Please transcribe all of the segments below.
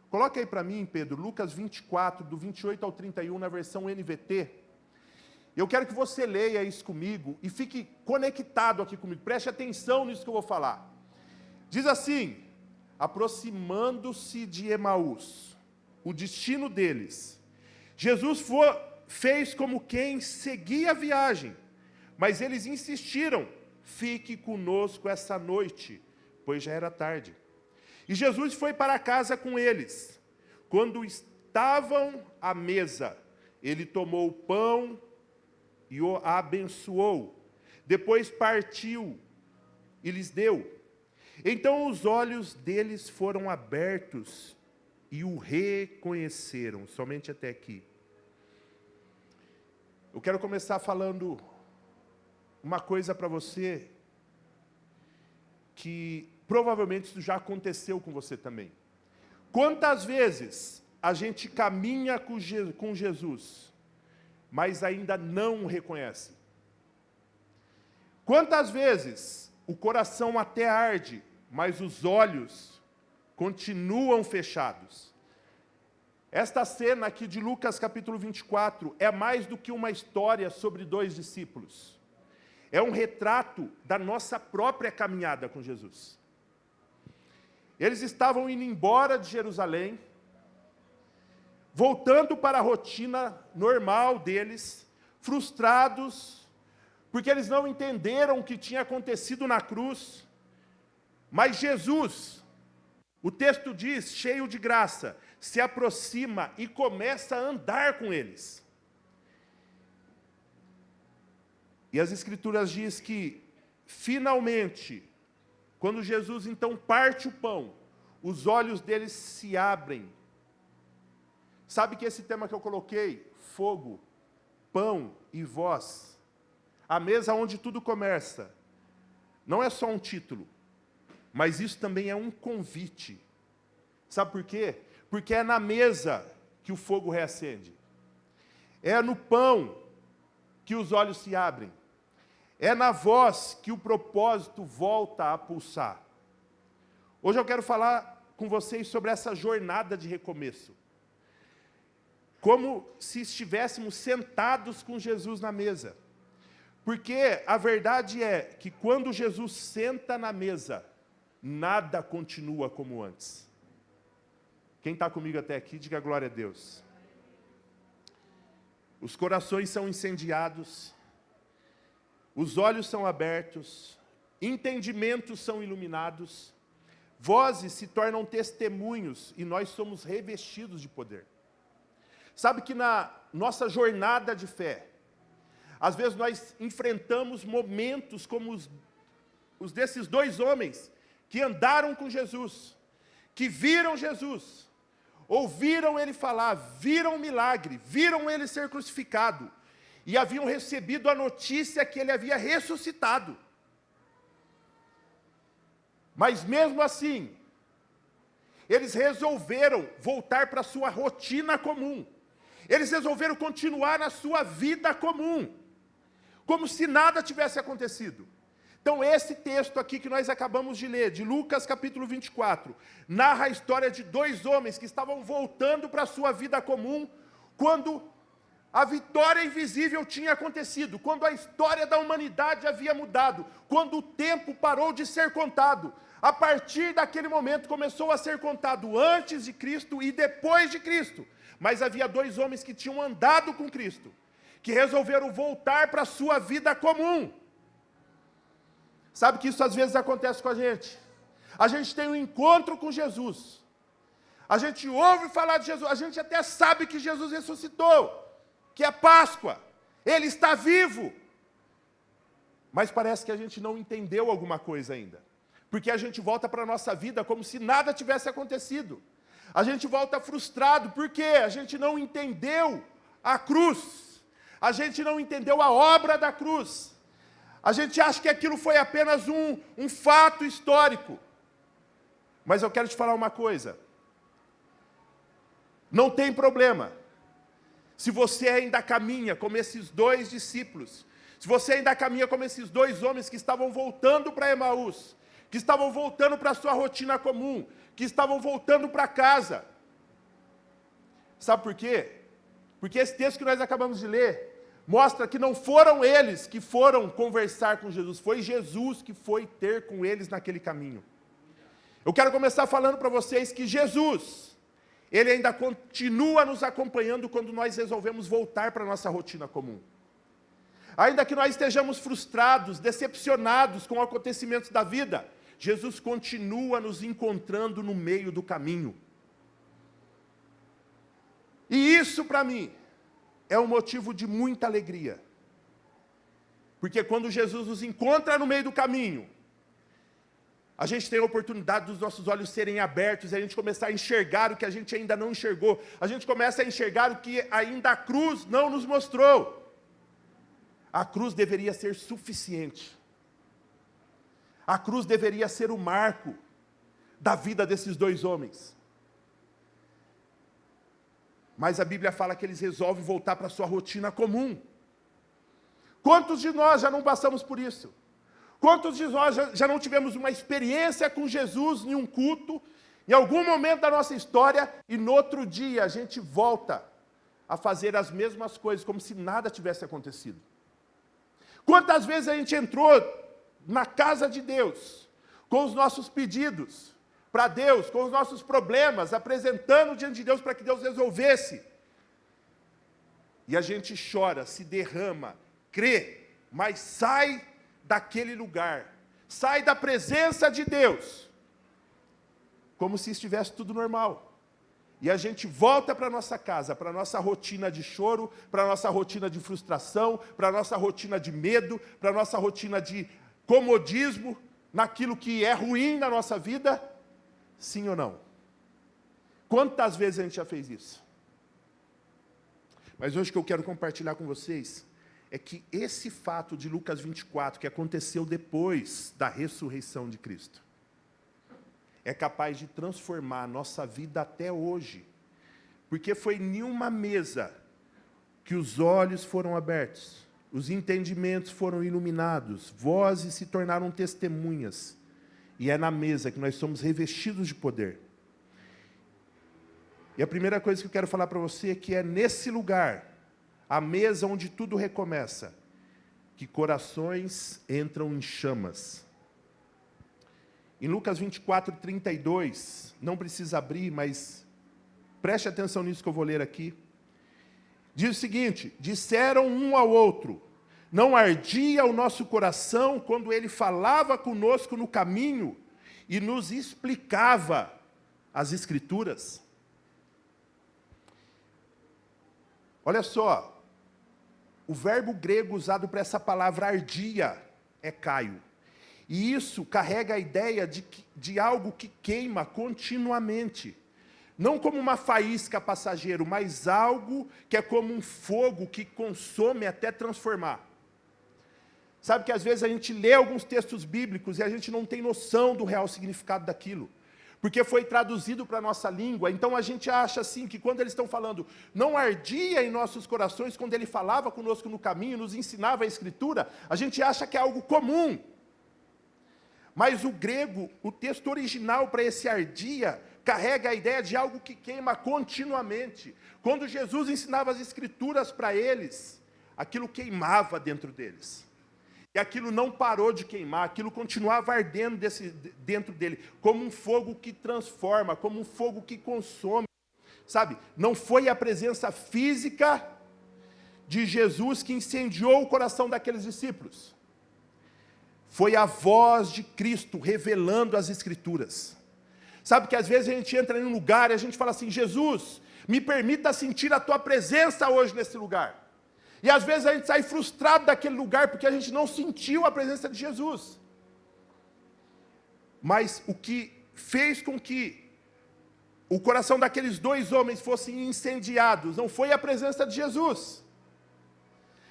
Coloca aí para mim, Pedro, Lucas 24, do 28 ao 31, na versão NVT. Eu quero que você leia isso comigo e fique conectado aqui comigo. Preste atenção nisso que eu vou falar. Diz assim: aproximando-se de Emaús, o destino deles, Jesus fez como quem seguia a viagem, mas eles insistiram: fique conosco essa noite, pois já era tarde. E Jesus foi para casa com eles. Quando estavam à mesa, ele tomou o pão e o abençoou. Depois partiu e lhes deu. Então os olhos deles foram abertos e o reconheceram. Somente até aqui. Eu quero começar falando uma coisa para você que provavelmente isso já aconteceu com você também. Quantas vezes a gente caminha com Jesus, mas ainda não o reconhece? Quantas vezes o coração até arde, mas os olhos continuam fechados? Esta cena aqui de Lucas capítulo 24 é mais do que uma história sobre dois discípulos. É um retrato da nossa própria caminhada com Jesus. Eles estavam indo embora de Jerusalém, voltando para a rotina normal deles, frustrados, porque eles não entenderam o que tinha acontecido na cruz. Mas Jesus, o texto diz, cheio de graça, se aproxima e começa a andar com eles. E as Escrituras diz que, finalmente, quando Jesus então parte o pão, os olhos deles se abrem. Sabe que esse tema que eu coloquei, fogo, pão e voz, a mesa onde tudo começa, não é só um título, mas isso também é um convite. Sabe por quê? Porque é na mesa que o fogo reacende. É no pão que os olhos se abrem. É na voz que o propósito volta a pulsar. Hoje eu quero falar com vocês sobre essa jornada de recomeço. Como se estivéssemos sentados com Jesus na mesa. Porque a verdade é que quando Jesus senta na mesa, nada continua como antes. Quem está comigo até aqui, diga glória a Deus. Os corações são incendiados, os olhos são abertos, entendimentos são iluminados, vozes se tornam testemunhos e nós somos revestidos de poder. Sabe que na nossa jornada de fé, às vezes nós enfrentamos momentos como os desses dois homens que andaram com Jesus, que viram Jesus, ouviram ele falar, viram o milagre, viram ele ser crucificado e haviam recebido a notícia que ele havia ressuscitado. Mas mesmo assim, eles resolveram voltar para a sua rotina comum. Eles resolveram continuar na sua vida comum, como se nada tivesse acontecido. Então esse texto aqui que nós acabamos de ler, de Lucas capítulo 24, narra a história de dois homens que estavam voltando para a sua vida comum, quando a vitória invisível tinha acontecido, quando a história da humanidade havia mudado, quando o tempo parou de ser contado. A partir daquele momento começou a ser contado antes de Cristo e depois de Cristo. Mas havia dois homens que tinham andado com Cristo, que resolveram voltar para a sua vida comum. Sabe que isso às vezes acontece com a gente? A gente tem um encontro com Jesus. A gente ouve falar de Jesus, a gente até sabe que Jesus ressuscitou, que é Páscoa, Ele está vivo. Mas parece que a gente não entendeu alguma coisa ainda. Porque a gente volta para a nossa vida como se nada tivesse acontecido. A gente volta frustrado, porque a gente não entendeu a cruz. A gente não entendeu a obra da cruz. A gente acha que aquilo foi apenas um fato histórico. Mas eu quero te falar uma coisa. Não tem problema. Se você ainda caminha como esses dois discípulos, se você ainda caminha como esses dois homens que estavam voltando para Emaús, que estavam voltando para a sua rotina comum, que estavam voltando para casa, Sabe por quê? Porque esse texto que nós acabamos de ler mostra que não foram eles que foram conversar com Jesus, foi Jesus que foi ter com eles naquele caminho. Eu quero começar falando para vocês que Jesus, Ele ainda continua nos acompanhando quando nós resolvemos voltar para a nossa rotina comum. Ainda que nós estejamos frustrados, decepcionados com acontecimentos da vida, Jesus continua nos encontrando no meio do caminho. E isso para mim é um motivo de muita alegria. Porque quando Jesus nos encontra no meio do caminho, a gente tem a oportunidade dos nossos olhos serem abertos e a gente começar a enxergar o que a gente ainda não enxergou. A gente começa a enxergar o que ainda a cruz não nos mostrou. A cruz deveria ser suficiente. A cruz deveria ser o marco da vida desses dois homens. Mas a Bíblia fala que eles resolvem voltar para a sua rotina comum. Quantos de nós já não passamos por isso? Quantos de nós já não tivemos uma experiência com Jesus em um culto, em algum momento da nossa história, e no outro dia a gente volta a fazer as mesmas coisas, como se nada tivesse acontecido? Quantas vezes a gente entrou na casa de Deus, com os nossos pedidos para Deus, com os nossos problemas, apresentando diante de Deus para que Deus resolvesse. E a gente chora, se derrama, crê, mas sai daquele lugar, sai da presença de Deus, como se estivesse tudo normal. E a gente volta para a nossa casa, para a nossa rotina de choro, para a nossa rotina de frustração, para a nossa rotina de medo, para a nossa rotina de comodismo, naquilo que é ruim na nossa vida. Sim ou não? Quantas vezes a gente já fez isso? Mas hoje o que eu quero compartilhar com vocês é que esse fato de Lucas 24, que aconteceu depois da ressurreição de Cristo, é capaz de transformar a nossa vida até hoje. Porque foi em uma mesa que os olhos foram abertos, os entendimentos foram iluminados, vozes se tornaram testemunhas. E é na mesa que nós somos revestidos de poder. E a primeira coisa que eu quero falar para você é que é nesse lugar, a mesa onde tudo recomeça, que corações entram em chamas. Em Lucas 24, 32, não precisa abrir, mas preste atenção nisso que eu vou ler aqui. Diz o seguinte: disseram um ao outro, não ardia o nosso coração quando ele falava conosco no caminho e nos explicava as Escrituras? Olha só, o verbo grego usado para essa palavra ardia é caio. E isso carrega a ideia de algo que queima continuamente. Não como uma faísca passageiro, mas algo que é como um fogo que consome até transformar. Sabe que às vezes a gente lê alguns textos bíblicos e a gente não tem noção do real significado daquilo. Porque foi traduzido para a nossa língua, então a gente acha assim, que quando eles estão falando, não ardia em nossos corações, quando ele falava conosco no caminho, nos ensinava a Escritura, a gente acha que é algo comum. Mas o grego, o texto original para esse ardia, carrega a ideia de algo que queima continuamente. Quando Jesus ensinava as Escrituras para eles, aquilo queimava dentro deles. E aquilo não parou de queimar, aquilo continuava ardendo dentro dele, como um fogo que transforma, como um fogo que consome. Sabe, não foi a presença física de Jesus que incendiou o coração daqueles discípulos. Foi a voz de Cristo revelando as Escrituras. Sabe que às vezes a gente entra em um lugar e a gente fala assim: Jesus, me permita sentir a tua presença hoje nesse lugar. E às vezes a gente sai frustrado daquele lugar porque a gente não sentiu a presença de Jesus. Mas o que fez com que o coração daqueles dois homens fossem incendiados não foi a presença de Jesus.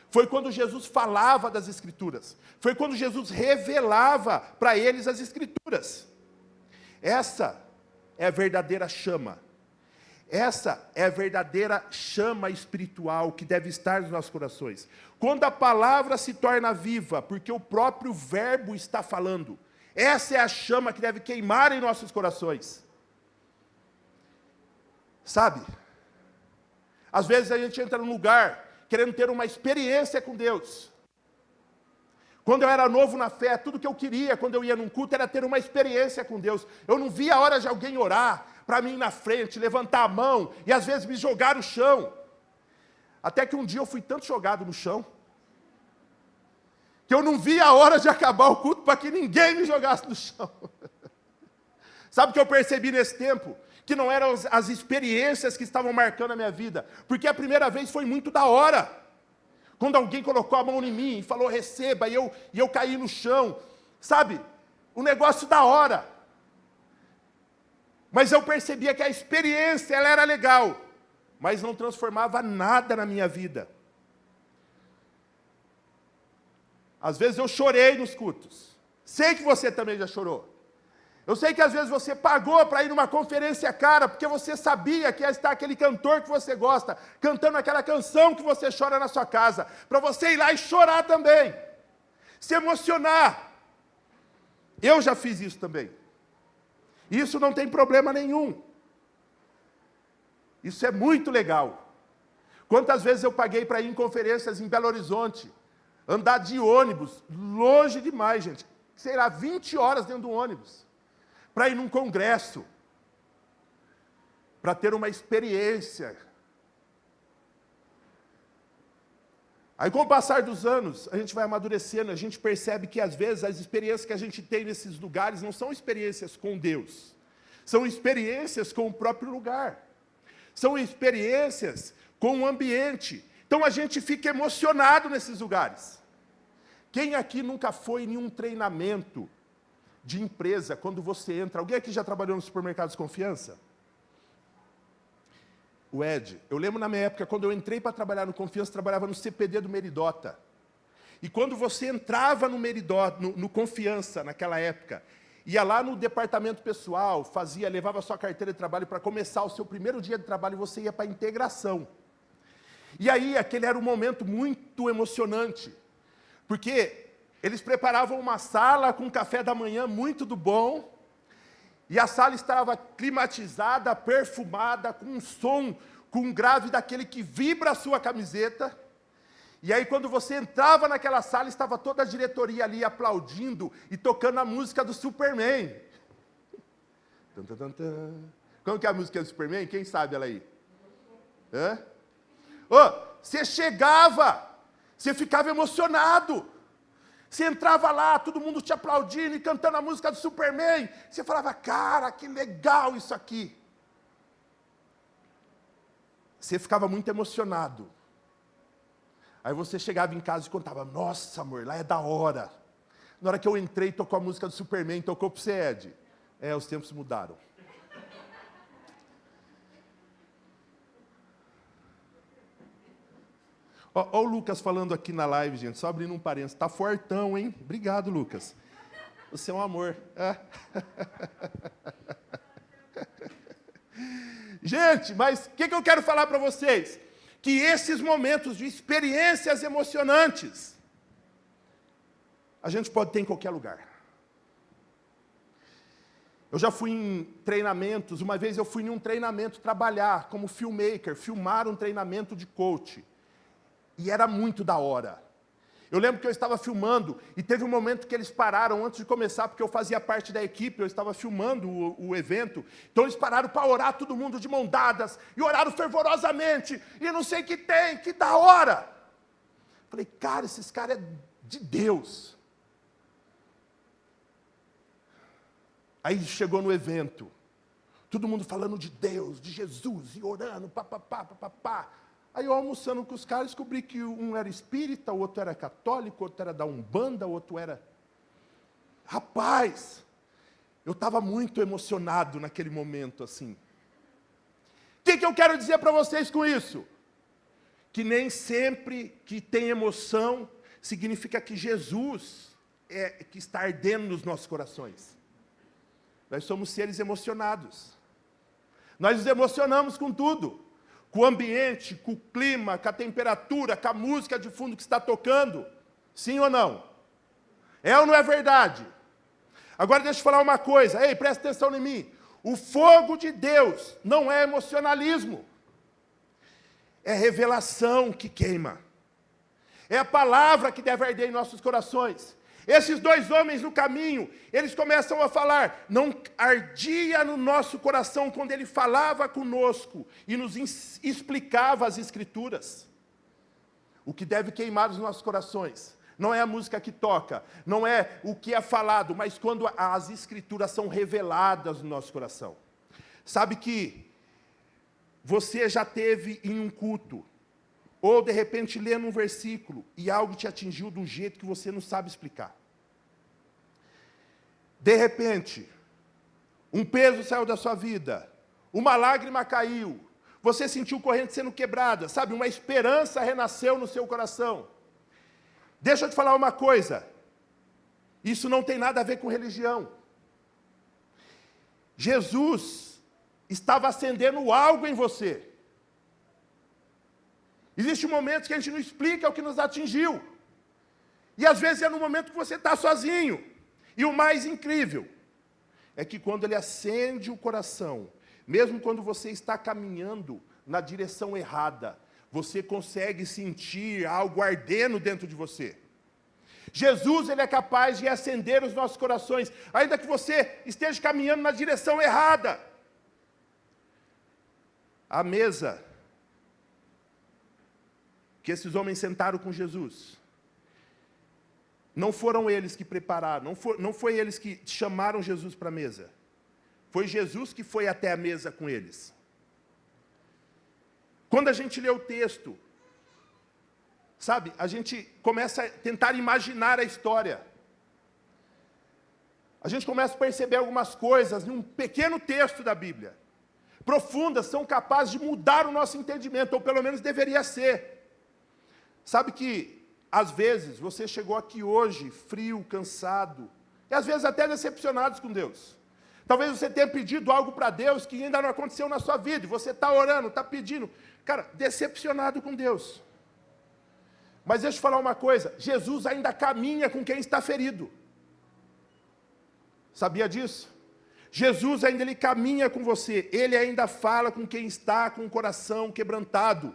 Foi quando Jesus falava das Escrituras. Foi quando Jesus revelava para eles as Escrituras. Essa é a verdadeira chama. Essa é a verdadeira chama espiritual que deve estar nos nossos corações. Quando a palavra se torna viva, porque o próprio verbo está falando, essa é a chama que deve queimar em nossos corações. Sabe? Às vezes a gente entra num lugar querendo ter uma experiência com Deus. Quando eu era novo na fé, tudo que eu queria quando eu ia num culto era ter uma experiência com Deus. Eu não via a hora de alguém orar para mim ir na frente, levantar a mão e às vezes me jogar no chão. Até que um dia eu fui tanto jogado no chão, que eu não via a hora de acabar o culto para que ninguém me jogasse no chão. Sabe o que eu percebi nesse tempo? Que não eram as experiências que estavam marcando a minha vida, porque a primeira vez foi muito da hora. Quando alguém colocou a mão em mim e falou, receba, e eu caí no chão, sabe? Um negócio da hora. Mas eu percebia que a experiência, ela era legal, mas não transformava nada na minha vida. Às vezes eu chorei nos cultos. Sei que você também já chorou. Eu sei que às vezes você pagou para ir numa conferência cara, porque você sabia que ia estar aquele cantor que você gosta, cantando aquela canção que você chora na sua casa, para você ir lá e chorar também, se emocionar. Eu já fiz isso também. Isso não tem problema nenhum. Isso é muito legal. Quantas vezes eu paguei para ir em conferências em Belo Horizonte, andar de ônibus, longe demais, gente, sei lá, 20 horas dentro do ônibus, para ir num congresso, para ter uma experiência. Aí, com o passar dos anos, a gente vai amadurecendo, a gente percebe que, às vezes, as experiências que a gente tem nesses lugares não são experiências com Deus, são experiências com o próprio lugar, são experiências com o ambiente. Então, a gente fica emocionado nesses lugares. Quem aqui nunca foi em um treinamento de empresa, quando você entra... Alguém aqui já trabalhou no supermercado de Confiança? O Ed, eu lembro na minha época, quando eu entrei para trabalhar no Confiança, trabalhava no CPD do Meridota. E quando você entrava no Meridota, no Confiança, naquela época, ia lá no departamento pessoal, levava a sua carteira de trabalho para começar o seu primeiro dia de trabalho, você ia para a integração. E aí, aquele era um momento muito emocionante, porque eles preparavam uma sala com café da manhã muito do bom, e a sala estava climatizada, perfumada, com um som, com um grave daquele que vibra a sua camiseta. E aí, quando você entrava naquela sala, estava toda a diretoria ali aplaudindo e tocando a música do Superman. Como que é a música do Superman? Quem sabe ela aí? Hã? Você chegava, você ficava emocionado. Você entrava lá, todo mundo te aplaudindo e cantando a música do Superman. Você falava, cara, que legal isso aqui. Você ficava muito emocionado. Aí você chegava em casa e contava, nossa, amor, lá é da hora. Na hora que eu entrei, tocou a música do Superman, tocou para você, Ed. Os tempos mudaram. Ó o Lucas falando aqui na live, gente, só abrindo um parênteses. Tá fortão, hein? Obrigado, Lucas. Você é um amor. Gente, mas o que eu quero falar para vocês? Que esses momentos de experiências emocionantes, a gente pode ter em qualquer lugar. Eu já fui em treinamentos, uma vez eu fui em um treinamento trabalhar como filmmaker, filmar um treinamento de coach. E era muito da hora. Eu lembro que eu estava filmando e teve um momento que eles pararam antes de começar, porque eu fazia parte da equipe, eu estava filmando o evento. Então eles pararam para orar, todo mundo de mão dadas, e oraram fervorosamente, e não sei o que tem, que da hora. Falei, cara, esses caras é de Deus. Aí chegou no evento, todo mundo falando de Deus, de Jesus, e orando, papapá. Aí eu almoçando com os caras, descobri que um era espírita, o outro era católico, o outro era da Umbanda, o outro era... Rapaz, eu estava muito emocionado naquele momento, assim. O que eu quero dizer para vocês com isso? Que nem sempre que tem emoção, significa que Jesus que está ardendo nos nossos corações. Nós somos seres emocionados. Nós nos emocionamos com tudo. Com o ambiente, com o clima, com a temperatura, com a música de fundo que está tocando. Sim ou não? É ou não é verdade? Agora deixa eu falar uma coisa. Ei, presta atenção em mim. O fogo de Deus não é emocionalismo. É revelação que queima. É a palavra que deve arder em nossos corações. Esses dois homens no caminho, eles começam a falar, não ardia no nosso coração quando ele falava conosco e nos explicava as Escrituras. O que deve queimar os nossos corações não é a música que toca, não é o que é falado, mas quando as Escrituras são reveladas no nosso coração. Sabe que você já teve em um culto, ou de repente lendo um versículo, e algo te atingiu de um jeito que você não sabe explicar. De repente, um peso saiu da sua vida, uma lágrima caiu, você sentiu corrente sendo quebrada, sabe? Uma esperança renasceu no seu coração. Deixa eu te falar uma coisa, isso não tem nada a ver com religião. Jesus estava acendendo algo em você. Existem momentos que a gente não explica o que nos atingiu. E às vezes é no momento que você está sozinho. E o mais incrível é que quando ele acende o coração, mesmo quando você está caminhando na direção errada, você consegue sentir algo ardendo dentro de você. Jesus, ele é capaz de acender os nossos corações, ainda que você esteja caminhando na direção errada. A mesa que esses homens sentaram com Jesus, não foram eles que prepararam, não foi eles que chamaram Jesus para a mesa. Foi Jesus que foi até a mesa com eles. Quando a gente lê o texto, sabe, a gente começa a tentar imaginar a história. A gente começa a perceber algumas coisas num pequeno texto da Bíblia. Profundas, são capazes de mudar o nosso entendimento, ou pelo menos deveria ser. Sabe que, às vezes, você chegou aqui hoje, frio, cansado, e às vezes até decepcionado com Deus. Talvez você tenha pedido algo para Deus que ainda não aconteceu na sua vida, e você está orando, está pedindo, cara, decepcionado com Deus. Mas deixa eu te falar uma coisa, Jesus ainda caminha com quem está ferido. Sabia disso? Jesus ainda ele caminha com você, ele ainda fala com quem está com o coração quebrantado.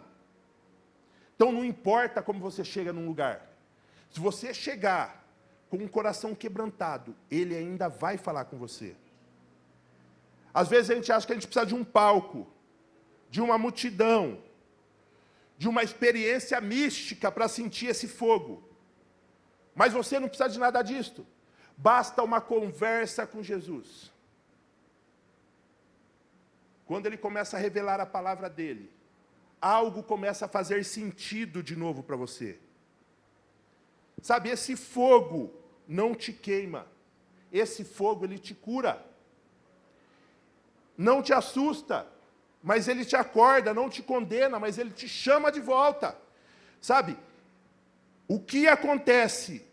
Então não importa como você chega num lugar, se você chegar com um coração quebrantado, ele ainda vai falar com você. Às vezes a gente acha que a gente precisa de um palco, de uma multidão, de uma experiência mística para sentir esse fogo. Mas você não precisa de nada disto. Basta uma conversa com Jesus. Quando ele começa a revelar a palavra dele, algo começa a fazer sentido de novo para você. Sabe, esse fogo não te queima. Esse fogo, ele te cura. Não te assusta, mas ele te acorda, não te condena, mas ele te chama de volta. Sabe, o que acontece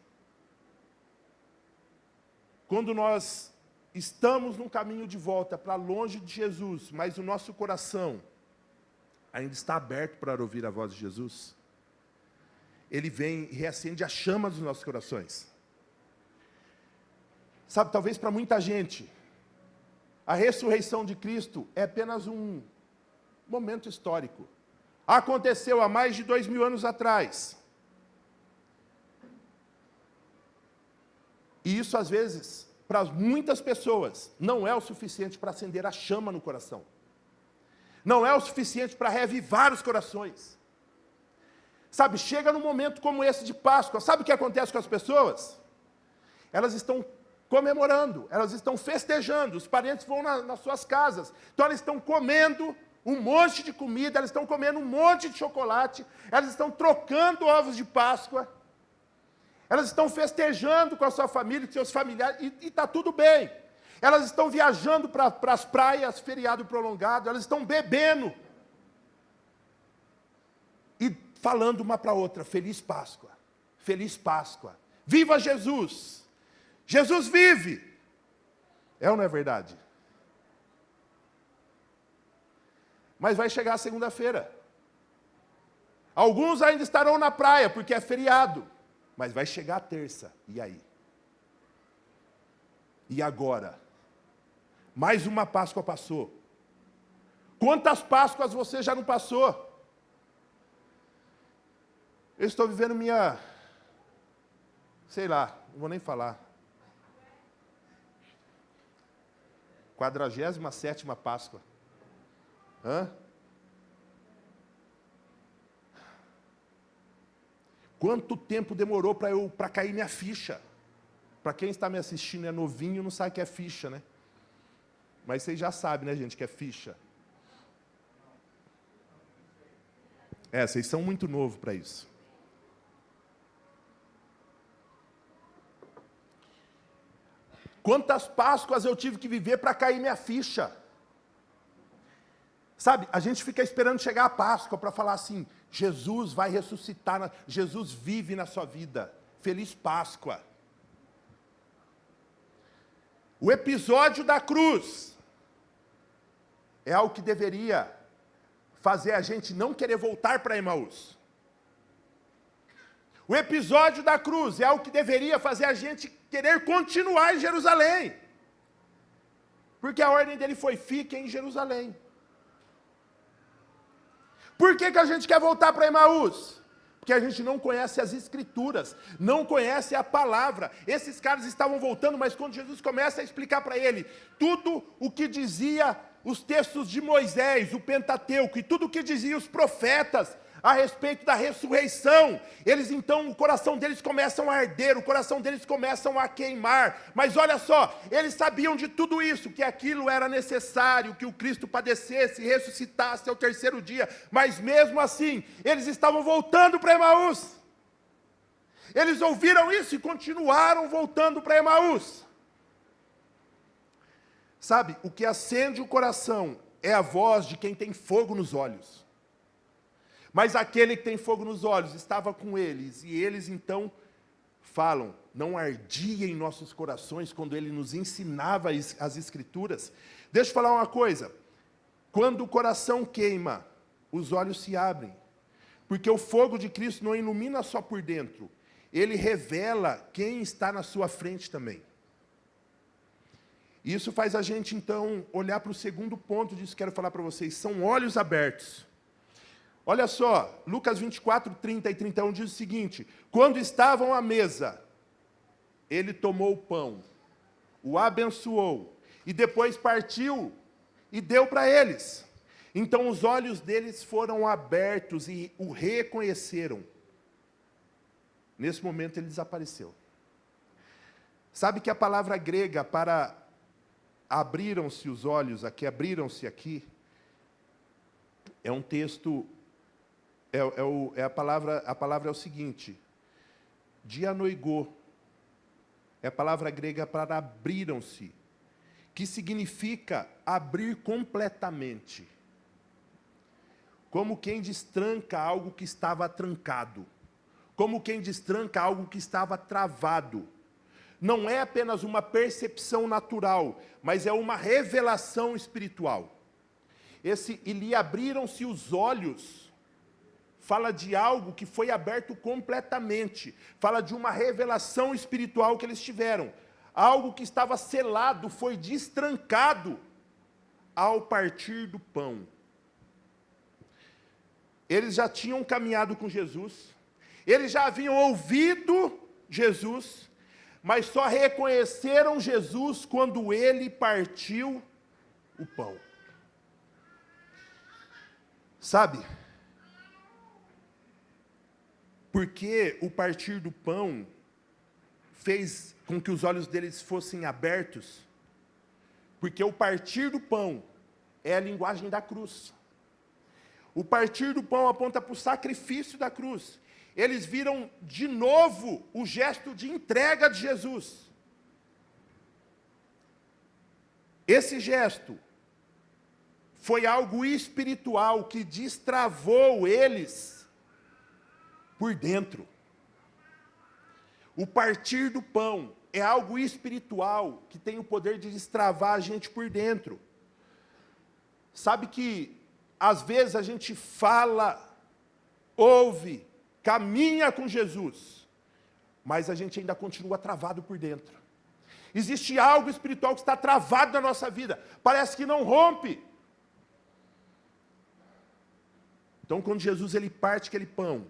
quando nós estamos num caminho de volta para longe de Jesus, mas o nosso coração ainda está aberto para ouvir a voz de Jesus? Ele vem e reacende a chama dos nossos corações. Sabe, talvez para muita gente, a ressurreição de Cristo é apenas um momento histórico. Aconteceu há mais de 2000 anos atrás. E isso, às vezes, para muitas pessoas, não é o suficiente para acender a chama no coração. Não é o suficiente para reavivar os corações. Sabe, chega num momento como esse de Páscoa, sabe o que acontece com as pessoas? Elas estão comemorando, elas estão festejando, os parentes vão nas suas casas, então elas estão comendo um monte de comida, elas estão comendo um monte de chocolate, elas estão trocando ovos de Páscoa, elas estão festejando com a sua família, com seus familiares, e está tudo bem. Elas estão viajando para as praias, feriado prolongado, elas estão bebendo. E falando uma para a outra, feliz Páscoa, viva Jesus, Jesus vive. É ou não é verdade? Mas vai chegar a segunda-feira. Alguns ainda estarão na praia, porque é feriado. Mas vai chegar a terça, e aí? E agora? Mais uma Páscoa passou. Quantas Páscoas você já não passou? Eu estou vivendo minha, sei lá, não vou nem falar, 47ª Páscoa. Hã? Quanto tempo demorou para cair minha ficha? Para quem está me assistindo é novinho, não sabe o que é ficha, né? Mas vocês já sabem, né, gente, que é ficha. Vocês são muito novos para isso. Quantas Páscoas eu tive que viver para cair minha ficha? Sabe, a gente fica esperando chegar a Páscoa para falar assim, Jesus vai ressuscitar, Jesus vive na sua vida. Feliz Páscoa. O episódio da cruz é algo que deveria fazer a gente não querer voltar para Emaús. O episódio da cruz é algo que deveria fazer a gente querer continuar em Jerusalém. Porque a ordem dele foi, fiquem em Jerusalém. Por que a gente quer voltar para Emaús? Porque a gente não conhece as Escrituras, não conhece a palavra. Esses caras estavam voltando, mas quando Jesus começa a explicar para ele tudo o que dizia os textos de Moisés, o Pentateuco, e tudo o que diziam os profetas a respeito da ressurreição, eles então, o coração deles começam a arder, o coração deles começam a queimar. Mas olha só, eles sabiam de tudo isso, que aquilo era necessário, que o Cristo padecesse e ressuscitasse ao terceiro dia, mas mesmo assim, eles estavam voltando para Emaús. Eles ouviram isso e continuaram voltando para Emaús. Sabe, o que acende o coração é a voz de quem tem fogo nos olhos. Mas aquele que tem fogo nos olhos estava com eles, e eles então falam, não ardia em nossos corações quando ele nos ensinava as Escrituras. Deixa eu falar uma coisa, quando o coração queima, os olhos se abrem, porque o fogo de Cristo não ilumina só por dentro, ele revela quem está na sua frente também. Isso faz a gente então olhar para o segundo ponto disso que quero falar para vocês, são olhos abertos. Olha só, Lucas 24, 30 e 31 diz o seguinte, quando estavam à mesa, ele tomou o pão, o abençoou, e depois partiu e deu para eles. Então os olhos deles foram abertos e o reconheceram. Nesse momento ele desapareceu. Sabe que a palavra grega para abriram-se os olhos aqui, abriram-se aqui, é um texto... a palavra é o seguinte, dianoigô, é a palavra grega para abriram-se, que significa abrir completamente, como quem destranca algo que estava trancado, como quem destranca algo que estava travado. Não é apenas uma percepção natural, mas é uma revelação espiritual. E lhe abriram-se os olhos, fala de algo que foi aberto completamente, fala de uma revelação espiritual que eles tiveram. Algo que estava selado foi destrancado ao partir do pão. Eles já tinham caminhado com Jesus, eles já haviam ouvido Jesus, mas só reconheceram Jesus quando ele partiu o pão. Sabe? Porque o partir do pão fez com que os olhos deles fossem abertos, porque o partir do pão é a linguagem da cruz. O partir do pão aponta para o sacrifício da cruz. Eles viram de novo o gesto de entrega de Jesus. Esse gesto foi algo espiritual que destravou eles por dentro. O partir do pão é algo espiritual que tem o poder de destravar a gente por dentro. Sabe que às vezes a gente fala, ouve, caminha com Jesus, mas a gente ainda continua travado por dentro. Existe algo espiritual que está travado na nossa vida, parece que não rompe. Então, quando Jesus ele parte aquele pão,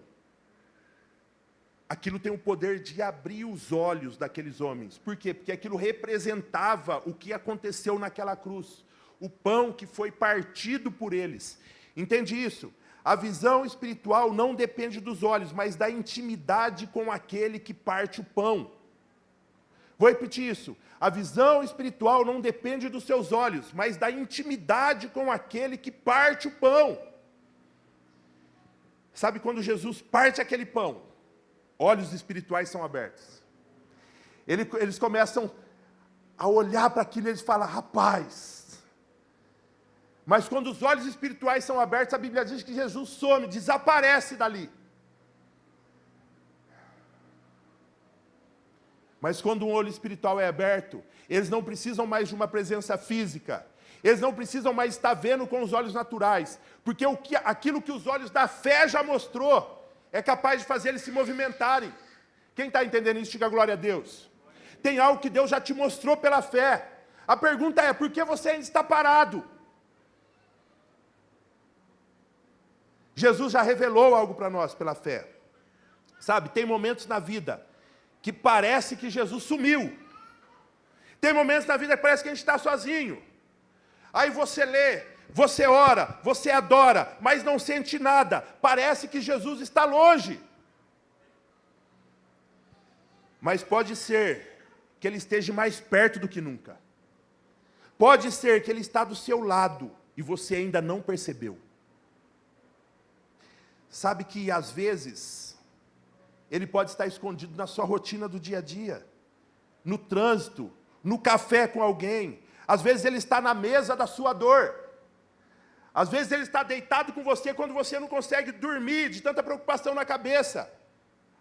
aquilo tem o poder de abrir os olhos daqueles homens. Por quê? Porque aquilo representava o que aconteceu naquela cruz. O pão que foi partido por eles. Entende isso? A visão espiritual não depende dos olhos, mas da intimidade com aquele que parte o pão. Vou repetir isso. A visão espiritual não depende dos seus olhos, mas da intimidade com aquele que parte o pão. Sabe quando Jesus parte aquele pão? Olhos espirituais são abertos. Eles começam a olhar para aquilo e eles falam, rapaz. Mas quando os olhos espirituais são abertos, a Bíblia diz que Jesus some, desaparece dali. Mas quando um olho espiritual é aberto, eles não precisam mais de uma presença física. Eles não precisam mais estar vendo com os olhos naturais. Porque aquilo que os olhos da fé já mostrou, é capaz de fazer eles se movimentarem. Quem está entendendo isso, diga glória a Deus. Tem algo que Deus já te mostrou pela fé. A pergunta é, por que você ainda está parado? Jesus já revelou algo para nós pela fé. Sabe, tem momentos na vida que parece que Jesus sumiu. Tem momentos na vida que parece que a gente está sozinho. Aí você lê, você ora, você adora, mas não sente nada. Parece que Jesus está longe. Mas pode ser que Ele esteja mais perto do que nunca. Pode ser que Ele está do seu lado e você ainda não percebeu. Sabe que às vezes Ele pode estar escondido na sua rotina do dia a dia, no trânsito, no café com alguém. Às vezes Ele está na mesa da sua dor. Às vezes Ele está deitado com você quando você não consegue dormir, de tanta preocupação na cabeça.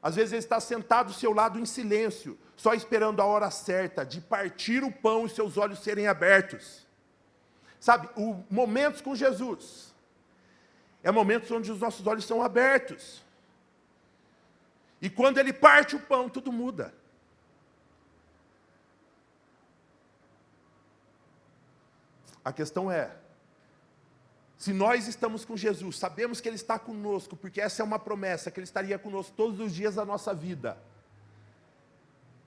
Às vezes Ele está sentado do seu lado em silêncio, só esperando a hora certa de partir o pão e seus olhos serem abertos. Sabe, momentos com Jesus é momentos onde os nossos olhos são abertos. E quando Ele parte o pão, tudo muda. A questão é, se nós estamos com Jesus, sabemos que Ele está conosco, porque essa é uma promessa, que Ele estaria conosco todos os dias da nossa vida.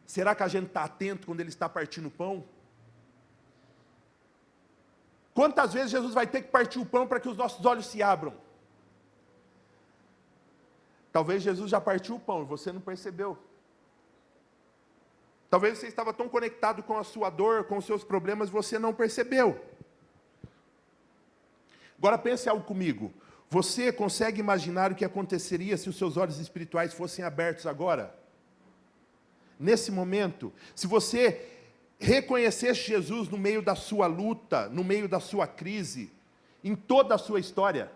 Será que a gente está atento quando Ele está partindo o pão? Quantas vezes Jesus vai ter que partir o pão para que os nossos olhos se abram? Talvez Jesus já partiu o pão e você não percebeu. Talvez você estava tão conectado com a sua dor, com os seus problemas, você não percebeu. Agora pense algo comigo. Você consegue imaginar o que aconteceria se os seus olhos espirituais fossem abertos agora? Nesse momento, se você reconhecesse Jesus no meio da sua luta, no meio da sua crise, em toda a sua história,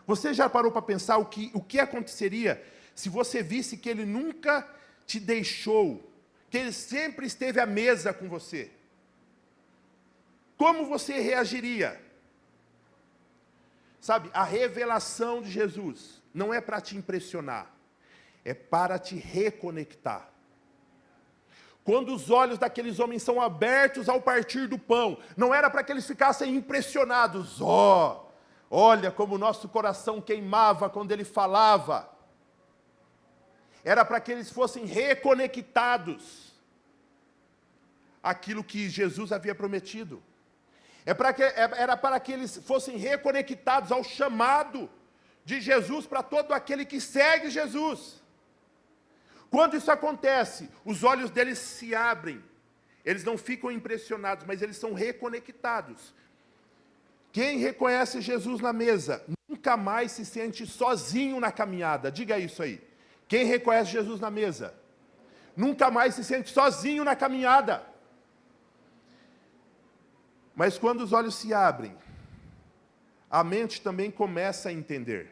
você já parou para pensar o que aconteceria se você visse que Ele nunca te deixou, que Ele sempre esteve à mesa com você? Como você reagiria? Sabe, a revelação de Jesus não é para te impressionar, é para te reconectar. Quando os olhos daqueles homens são abertos ao partir do pão, não era para que eles ficassem impressionados. Olha como o nosso coração queimava quando Ele falava. Era para que eles fossem reconectados àquilo que Jesus havia prometido. Era para que eles fossem reconectados ao chamado de Jesus para todo aquele que segue Jesus. Quando isso acontece, os olhos deles se abrem. Eles não ficam impressionados, mas eles são reconectados. Quem reconhece Jesus na mesa, nunca mais se sente sozinho na caminhada. Diga isso aí. Quem reconhece Jesus na mesa, nunca mais se sente sozinho na caminhada. Mas quando os olhos se abrem, a mente também começa a entender.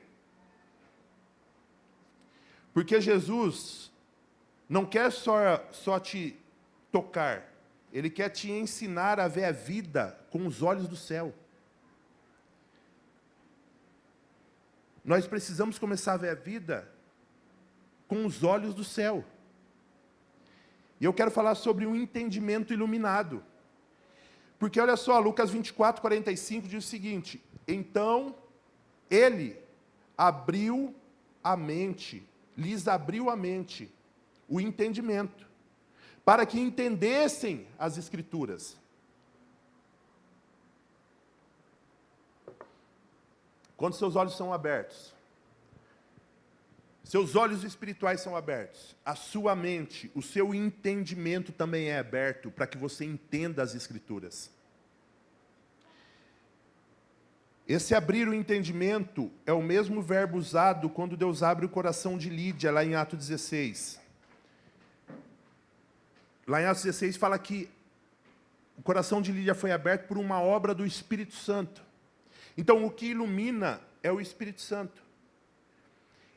Porque Jesus não quer só te tocar, Ele quer te ensinar a ver a vida com os olhos do céu. Nós precisamos começar a ver a vida com os olhos do céu. E eu quero falar sobre um entendimento iluminado. Porque olha só, Lucas 24, 45 diz o seguinte: então Ele abriu a mente, lhes abriu a mente, o entendimento, para que entendessem as Escrituras. Quando seus olhos são abertos, seus olhos espirituais são abertos, a sua mente, o seu entendimento também é aberto para que você entenda as Escrituras. Esse abrir o entendimento é o mesmo verbo usado quando Deus abre o coração de Lídia, lá em Atos 16. Lá em Atos 16 fala que o coração de Lídia foi aberto por uma obra do Espírito Santo. Então, o que ilumina é o Espírito Santo.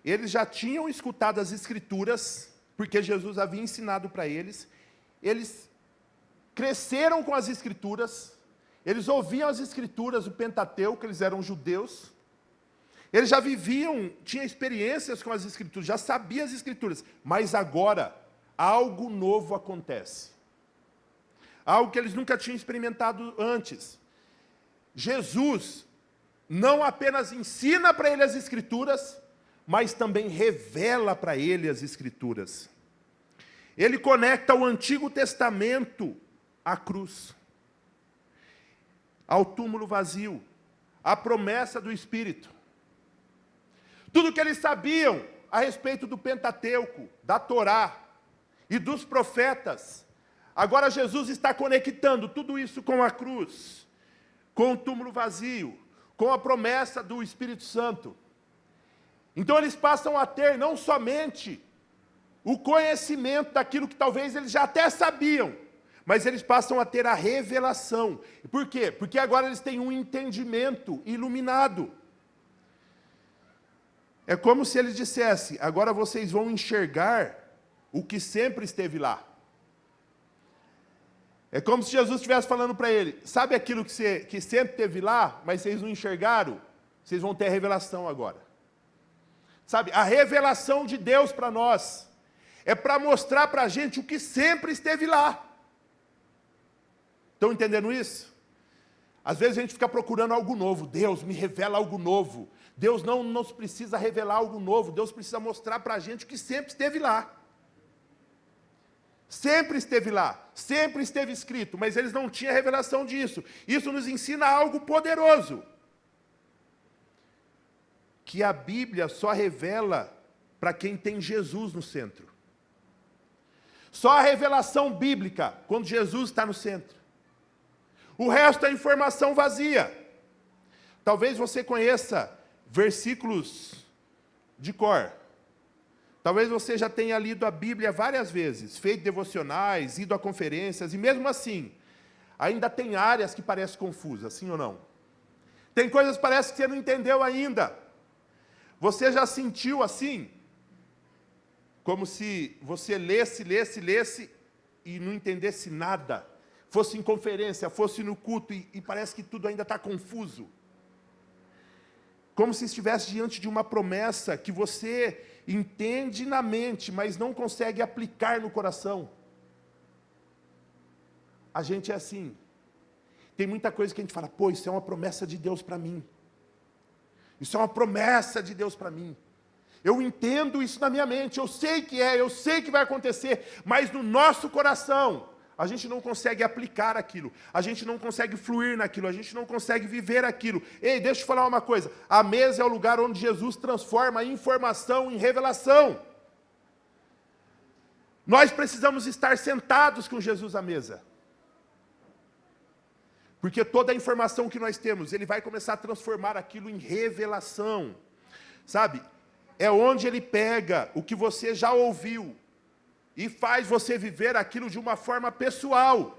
Eles já tinham escutado as Escrituras, porque Jesus havia ensinado para eles. Eles cresceram com as Escrituras. Eles ouviam as Escrituras, o Pentateuco, eles eram judeus. Eles já viviam, tinham experiências com as Escrituras, já sabiam as Escrituras. Mas agora, algo novo acontece. Algo que eles nunca tinham experimentado antes. Jesus não apenas ensina para eles as Escrituras, mas também revela para ele as Escrituras. Ele conecta o Antigo Testamento à cruz, ao túmulo vazio, à promessa do Espírito. Tudo que eles sabiam a respeito do Pentateuco, da Torá e dos profetas, agora Jesus está conectando tudo isso com a cruz, com o túmulo vazio, com a promessa do Espírito Santo. Então eles passam a ter não somente o conhecimento daquilo que talvez eles já até sabiam, mas eles passam a ter a revelação. Por quê? Porque agora eles têm um entendimento iluminado. É como se ele dissesse, agora vocês vão enxergar o que sempre esteve lá. É como se Jesus estivesse falando para ele, sabe aquilo que sempre esteve lá, mas vocês não enxergaram? Vocês vão ter a revelação agora. Sabe, a revelação de Deus para nós é para mostrar para a gente o que sempre esteve lá. Estão entendendo isso? Às vezes a gente fica procurando algo novo. Deus me revela algo novo. Deus não nos precisa revelar algo novo. Deus precisa mostrar para a gente o que sempre esteve lá. Sempre esteve lá. Sempre esteve escrito. Mas eles não tinham revelação disso. Isso nos ensina algo poderoso. Que a Bíblia só revela para quem tem Jesus no centro. Só a revelação bíblica, quando Jesus está no centro. O resto é informação vazia. Talvez você conheça versículos de cor. Talvez você já tenha lido a Bíblia várias vezes, feito devocionais, ido a conferências, e mesmo assim, ainda tem áreas que parecem confusas, sim ou não? Tem coisas que parece que você não entendeu ainda. Você já sentiu assim? Como se você lesse e não entendesse nada. Fosse em conferência, fosse no culto e parece que tudo ainda está confuso. Como se estivesse diante de uma promessa que você entende na mente, mas não consegue aplicar no coração. A gente é assim. Tem muita coisa que a gente fala, pô, isso é uma promessa de Deus para mim. Isso é uma promessa de Deus para mim. Eu entendo isso na minha mente, eu sei que vai acontecer, mas no nosso coração, a gente não consegue aplicar aquilo, a gente não consegue fluir naquilo, a gente não consegue viver aquilo. Ei, deixa eu falar uma coisa, a mesa é o lugar onde Jesus transforma a informação em revelação. Nós precisamos estar sentados com Jesus à mesa. Porque toda a informação que nós temos, ele vai começar a transformar aquilo em revelação. Sabe? É onde ele pega o que você já ouviu e faz você viver aquilo de uma forma pessoal.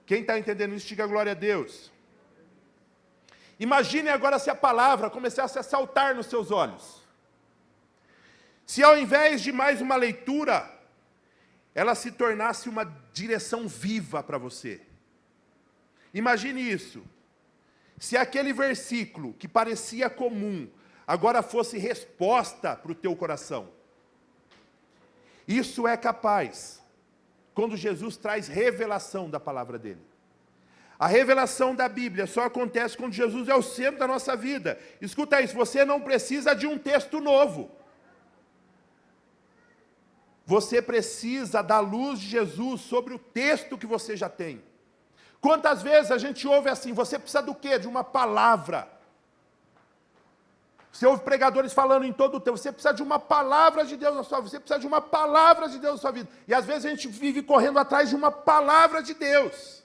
Quem está entendendo isso, diga glória a Deus. Imagine agora se a palavra começasse a saltar nos seus olhos. Se ao invés de mais uma leitura, ela se tornasse uma direção viva para você. Imagine isso. Se aquele versículo que parecia comum, agora fosse resposta para o teu coração. Isso é capaz, quando Jesus traz revelação da palavra dele. A revelação da Bíblia só acontece quando Jesus é o centro da nossa vida. Escuta isso, você não precisa de um texto novo. Você precisa da luz de Jesus sobre o texto que você já tem. Quantas vezes a gente ouve assim, você precisa do quê? De uma palavra. Você ouve pregadores falando em todo o tempo, você precisa de uma palavra de Deus na sua vida, você precisa de uma palavra de Deus na sua vida. E às vezes a gente vive correndo atrás de uma palavra de Deus.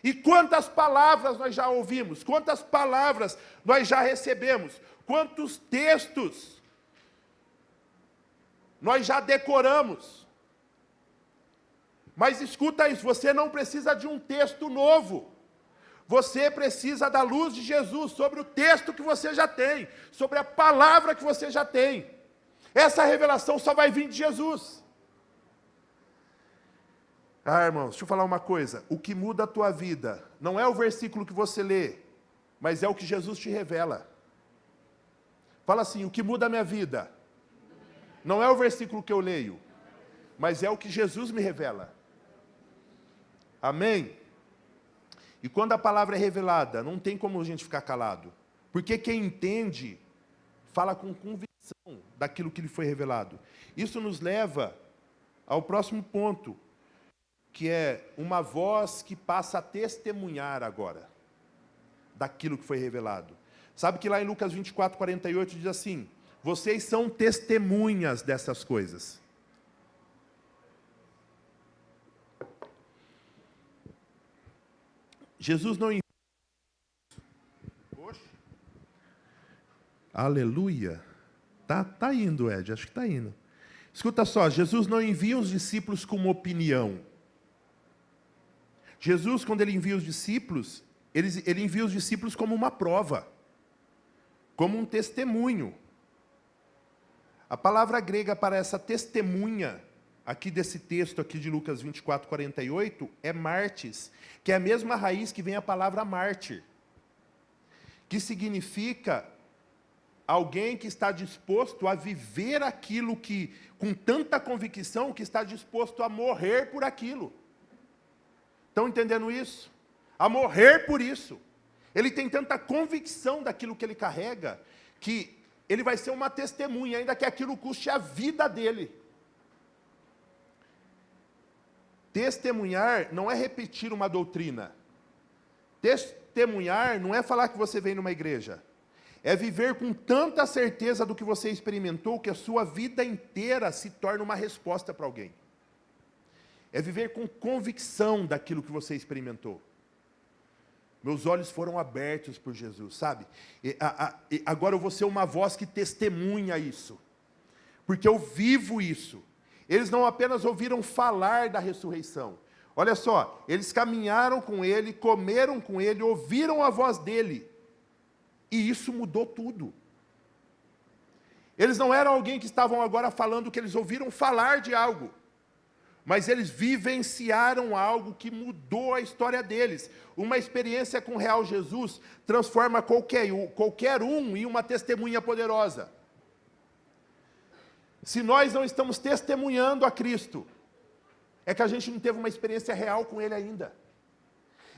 E quantas palavras nós já ouvimos, quantas palavras nós já recebemos, quantos textos nós já decoramos. Mas escuta isso, você não precisa de um texto novo. Você precisa da luz de Jesus sobre o texto que você já tem, sobre a palavra que você já tem. Essa revelação só vai vir de Jesus. Ah, irmãos, deixa eu falar uma coisa. O que muda a tua vida não é o versículo que você lê, mas é o que Jesus te revela. Fala assim, o que muda a minha vida não é o versículo que eu leio, mas é o que Jesus me revela. Amém? E quando a palavra é revelada, não tem como a gente ficar calado. Porque quem entende, fala com convicção daquilo que lhe foi revelado. Isso nos leva ao próximo ponto, que é uma voz que passa a testemunhar agora daquilo que foi revelado. Sabe que lá em Lucas 24, 48 diz assim, vocês são testemunhas dessas coisas. Jesus não enviou... Aleluia. Tá indo, Ed, acho que está indo. Escuta só, Jesus não envia os discípulos com uma opinião. Jesus, quando ele envia os discípulos, ele envia os discípulos como uma prova, como um testemunho. A palavra grega para essa testemunha, aqui desse texto aqui de Lucas 24, 48, é martis, que é a mesma raiz que vem a palavra mártir, que significa alguém que está disposto a viver aquilo que, com tanta convicção, que está disposto a morrer por aquilo. Estão entendendo isso? A morrer por isso. Ele tem tanta convicção daquilo que ele carrega, que ele vai ser uma testemunha, ainda que aquilo custe a vida dele. Testemunhar não é repetir uma doutrina. Testemunhar não é falar que você vem numa igreja. É viver com tanta certeza do que você experimentou, que a sua vida inteira se torna uma resposta para alguém. É viver com convicção daquilo que você experimentou. Meus olhos foram abertos por Jesus, sabe? Agora eu vou ser uma voz que testemunha isso. Porque eu vivo isso. Eles não apenas ouviram falar da ressurreição. Olha só, eles caminharam com ele, comeram com ele, ouviram a voz dele. E isso mudou tudo. Eles não eram alguém que estavam agora falando que eles ouviram falar de algo. Mas eles vivenciaram algo que mudou a história deles. Uma experiência com o real Jesus transforma qualquer um em uma testemunha poderosa. Se nós não estamos testemunhando a Cristo, é que a gente não teve uma experiência real com Ele ainda.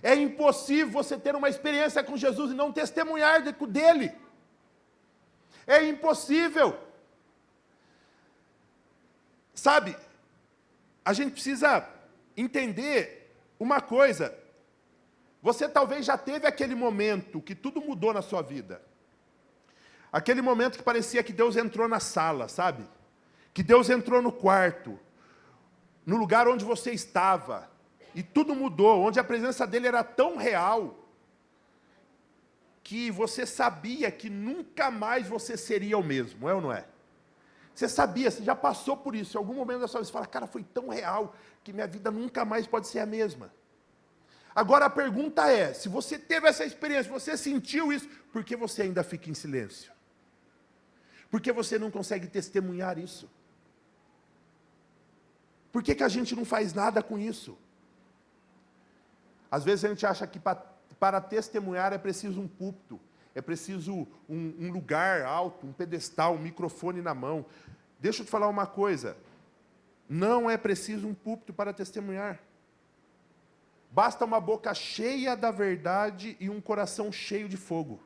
É impossível você ter uma experiência com Jesus e não testemunhar dele. É impossível. Sabe, a gente precisa entender uma coisa. Você talvez já teve aquele momento que tudo mudou na sua vida. Aquele momento que parecia que Deus entrou na sala, sabe? Que Deus entrou no quarto, no lugar onde você estava, e tudo mudou, onde a presença dele era tão real, que você sabia que nunca mais você seria o mesmo, é ou não é? Você sabia, você já passou por isso, em algum momento da sua vida, você fala, cara, foi tão real, que minha vida nunca mais pode ser a mesma. Agora a pergunta é, se você teve essa experiência, você sentiu isso, por que você ainda fica em silêncio? Por que você não consegue testemunhar isso? Por que a gente não faz nada com isso? Às vezes a gente acha que para testemunhar é preciso um púlpito, é preciso um lugar alto, um pedestal, um microfone na mão. Deixa eu te falar uma coisa, não é preciso um púlpito para testemunhar. Basta uma boca cheia da verdade e um coração cheio de fogo.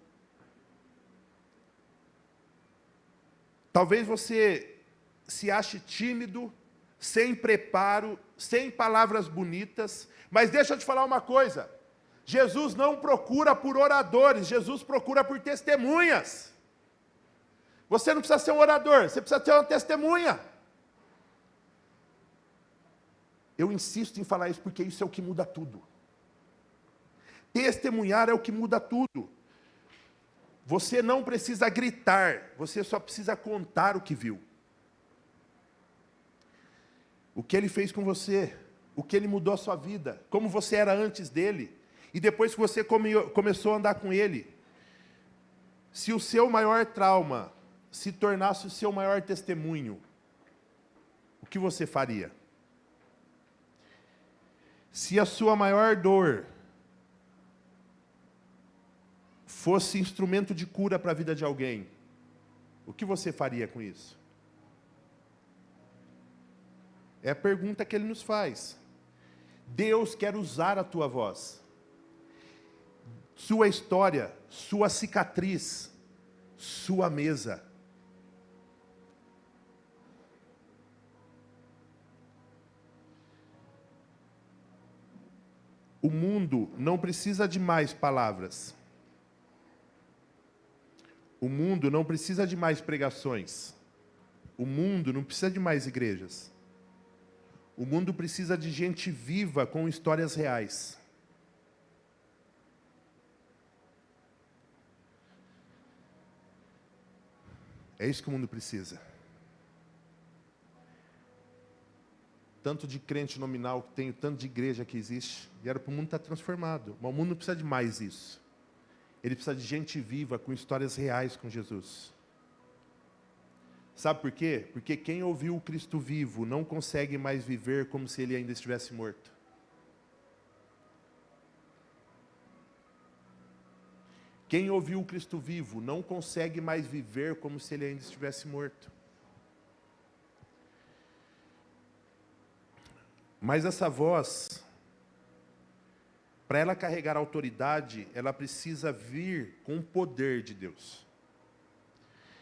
Talvez você se ache tímido, sem preparo, sem palavras bonitas, mas deixa eu te falar uma coisa. Jesus não procura por oradores, Jesus procura por testemunhas. Você não precisa ser um orador, você precisa ter uma testemunha. Eu insisto em falar isso porque isso é o que muda tudo. Testemunhar é o que muda tudo. Você não precisa gritar, você só precisa contar o que viu. O que ele fez com você, o que ele mudou a sua vida, como você era antes dele, e depois que você começou a andar com ele. Se o seu maior trauma se tornasse o seu maior testemunho, o que você faria? Se a sua maior dor fosse instrumento de cura para a vida de alguém, o que você faria com isso? É a pergunta que ele nos faz. Deus quer usar a tua voz, sua história, sua cicatriz, sua mesa. O mundo não precisa de mais palavras. O mundo não precisa de mais pregações. O mundo não precisa de mais igrejas. O mundo precisa de gente viva com histórias reais. É isso que o mundo precisa. Tanto de crente nominal que tem, tanto de igreja que existe, e era para o mundo estar transformado. Mas o mundo não precisa de mais isso. Ele precisa de gente viva, com histórias reais com Jesus. Sabe por quê? Porque quem ouviu o Cristo vivo não consegue mais viver como se ele ainda estivesse morto. Quem ouviu o Cristo vivo não consegue mais viver como se ele ainda estivesse morto. Mas essa voz, para ela carregar autoridade, ela precisa vir com o poder de Deus.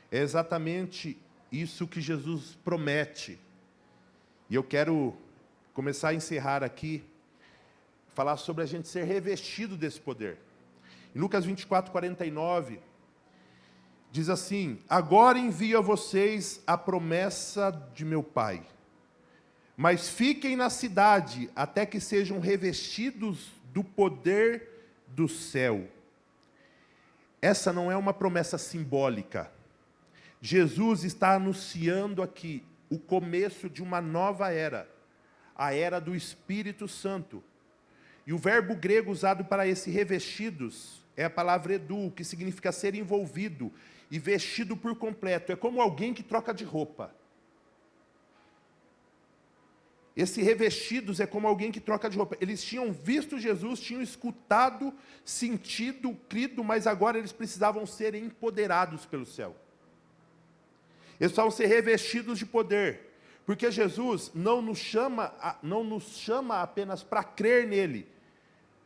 É exatamente isso que Jesus promete. E eu quero começar a encerrar aqui, falar sobre a gente ser revestido desse poder. Em Lucas 24, 49, diz assim: agora envio a vocês a promessa de meu Pai, mas fiquem na cidade até que sejam revestidos do poder do céu. Essa não é uma promessa simbólica. Jesus está anunciando aqui o começo de uma nova era, a era do Espírito Santo. E o verbo grego usado para esse revestidos é a palavra edu, que significa ser envolvido e vestido por completo. É como alguém que troca de roupa. Esse revestidos é como alguém que troca de roupa. Eles tinham visto Jesus, tinham escutado, sentido, crido, mas agora eles precisavam ser empoderados pelo céu. Eles precisavam ser revestidos de poder. Porque Jesus não nos chama apenas para crer nele,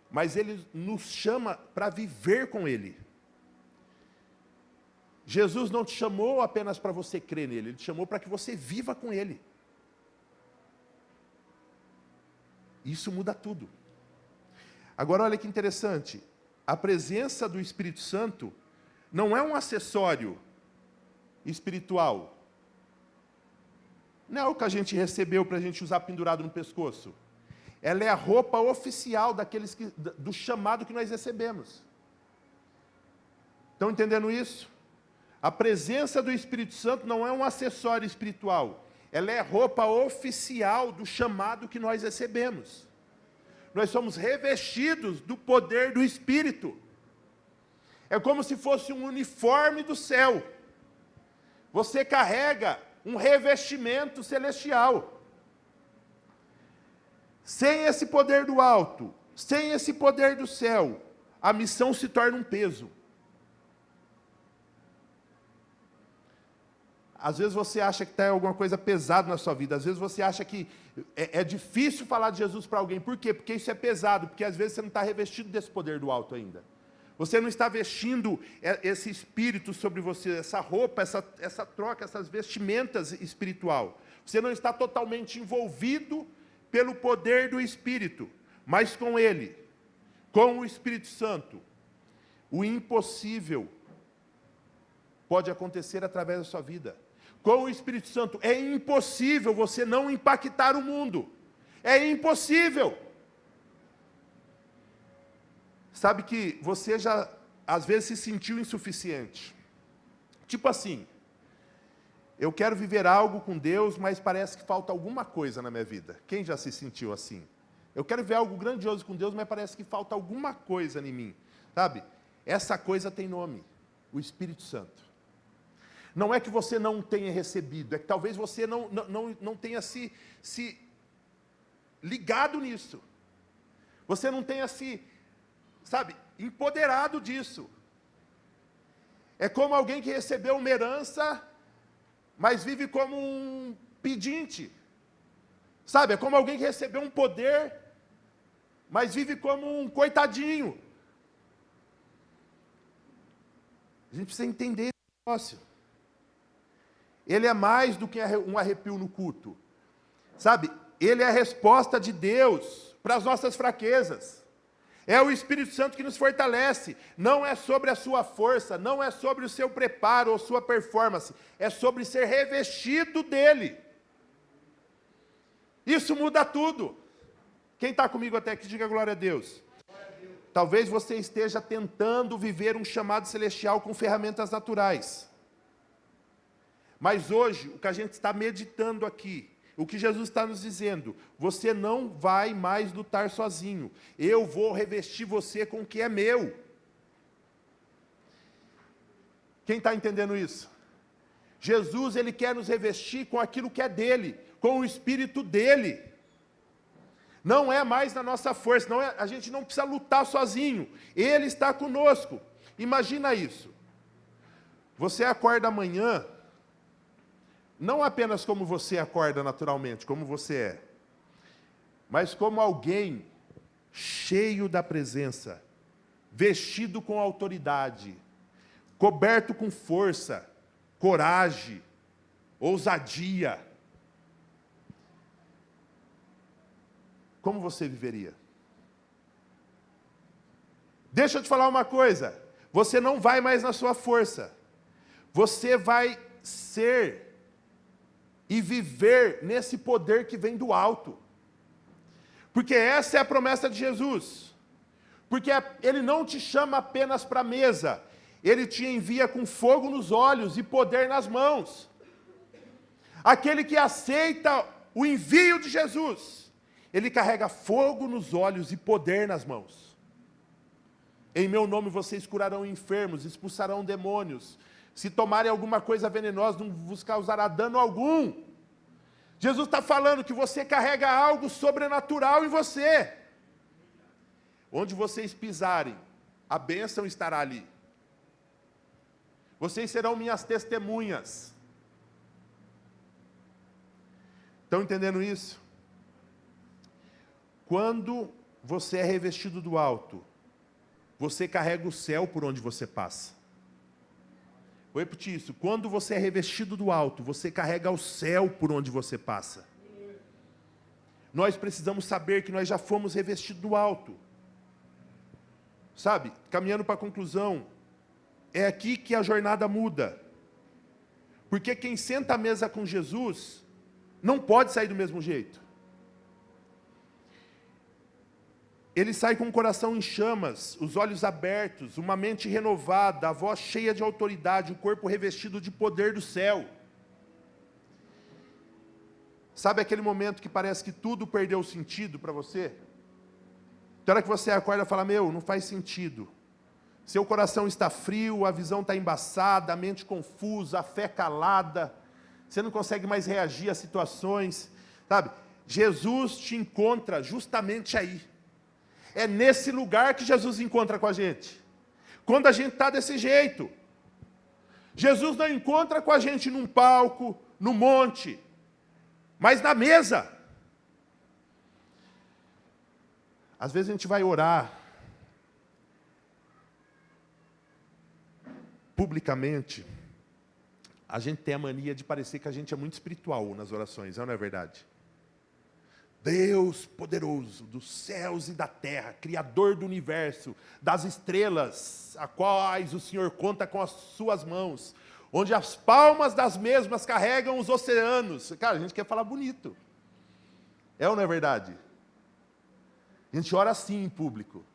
mas ele nos chama para viver com ele. Jesus não te chamou apenas para você crer nele, ele te chamou para que você viva com ele. Isso muda tudo. Agora olha que interessante, a presença do Espírito Santo não é um acessório espiritual. Não é o que a gente recebeu para a gente usar pendurado no pescoço. Ela é a roupa oficial do chamado que nós recebemos. Estão entendendo isso? A presença do Espírito Santo não é um acessório espiritual. Ela é a roupa oficial do chamado que nós recebemos. Nós somos revestidos do poder do Espírito. É como se fosse um uniforme do céu. Você carrega um revestimento celestial. Sem esse poder do alto, sem esse poder do céu, a missão se torna um peso. Às vezes você acha que está alguma coisa pesada na sua vida. Às vezes você acha que é difícil falar de Jesus para alguém. Por quê? Porque isso é pesado. Porque às vezes você não está revestido desse poder do alto ainda. Você não está vestindo esse espírito sobre você, essa roupa, essa troca, essas vestimentas espiritual. Você não está totalmente envolvido pelo poder do Espírito. Mas com Ele, com o Espírito Santo, o impossível pode acontecer através da sua vida. Com o Espírito Santo, é impossível você não impactar o mundo. É impossível. Sabe que você já, às vezes, se sentiu insuficiente. Tipo assim, eu quero viver algo com Deus, mas parece que falta alguma coisa na minha vida. Quem já se sentiu assim? Eu quero ver algo grandioso com Deus, mas parece que falta alguma coisa em mim. Sabe? Essa coisa tem nome, o Espírito Santo. Não é que você não tenha recebido, é que talvez você não tenha se ligado nisso. Você não tenha se, sabe, empoderado disso. É como alguém que recebeu uma herança, mas vive como um pedinte. Sabe, é como alguém que recebeu um poder, mas vive como um coitadinho. A gente precisa entender esse negócio. Ele é mais do que um arrepio no culto. Sabe, ele é a resposta de Deus para as nossas fraquezas. É o Espírito Santo que nos fortalece. Não é sobre a sua força, não é sobre o seu preparo ou sua performance. É sobre ser revestido dele. Isso muda tudo. Quem está comigo até aqui, diga glória a Deus. Talvez você esteja tentando viver um chamado celestial com ferramentas naturais. Mas hoje, o que a gente está meditando aqui, o que Jesus está nos dizendo, você não vai mais lutar sozinho. Eu vou revestir você com o que é meu. Quem está entendendo isso? Jesus, ele quer nos revestir com aquilo que é dele, com o Espírito dele. Não é mais na nossa força, a gente não precisa lutar sozinho. Ele está conosco. Imagina isso. Você acorda amanhã, não apenas como você acorda naturalmente, como você é, mas como alguém cheio da presença, vestido com autoridade, coberto com força, coragem, ousadia. Como você viveria? Deixa eu te falar uma coisa, você não vai mais na sua força, você vai ser e viver nesse poder que vem do alto. Porque essa é a promessa de Jesus. Porque ele não te chama apenas para a mesa, ele te envia com fogo nos olhos e poder nas mãos. Aquele que aceita o envio de Jesus, ele carrega fogo nos olhos e poder nas mãos. Em meu nome vocês curarão enfermos, expulsarão demônios. Se tomarem alguma coisa venenosa, não vos causará dano algum. Jesus está falando que você carrega algo sobrenatural em você. Onde vocês pisarem, a bênção estará ali. Vocês serão minhas testemunhas. Estão entendendo isso? Quando você é revestido do alto, você carrega o céu por onde você passa. Vou repetir isso. Quando você é revestido do alto, você carrega o céu por onde você passa. Nós precisamos saber que nós já fomos revestidos do alto. Sabe, caminhando para a conclusão, é aqui que a jornada muda. Porque quem senta à mesa com Jesus, não pode sair do mesmo jeito. Ele sai com o coração em chamas, os olhos abertos, uma mente renovada, a voz cheia de autoridade, o corpo revestido de poder do céu. Sabe aquele momento que parece que tudo perdeu sentido para você? Na hora que você acorda e fala, não faz sentido. Seu coração está frio, a visão está embaçada, a mente confusa, a fé calada. Você não consegue mais reagir às situações. Sabe? Jesus te encontra justamente aí. É nesse lugar que Jesus encontra com a gente. Quando a gente está desse jeito. Jesus não encontra com a gente num palco, no monte, mas na mesa. Às vezes a gente vai orar publicamente, a gente tem a mania de parecer que a gente é muito espiritual nas orações, não é verdade? Deus poderoso dos céus e da terra, Criador do universo, das estrelas, a quais o Senhor conta com as suas mãos, onde as palmas das mesmas carregam os oceanos. Cara, a gente quer falar bonito. É ou não é verdade? A gente ora assim em público.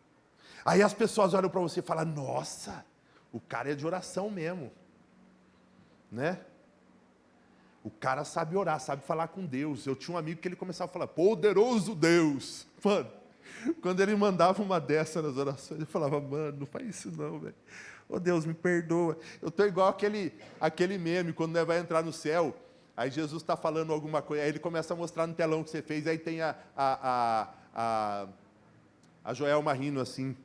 Aí as pessoas olham para você e falam, nossa, o cara é de oração mesmo. Né? O cara sabe orar, sabe falar com Deus. Eu tinha um amigo que ele começava a falar, poderoso Deus. Mano, quando ele mandava uma dessa nas orações, eu falava, mano, não faz isso não, velho. Ô Deus, me perdoa. Eu estou igual aquele meme, quando vai entrar no céu, aí Jesus está falando alguma coisa, aí ele começa a mostrar no telão que você fez, aí tem a Joelma rindo assim,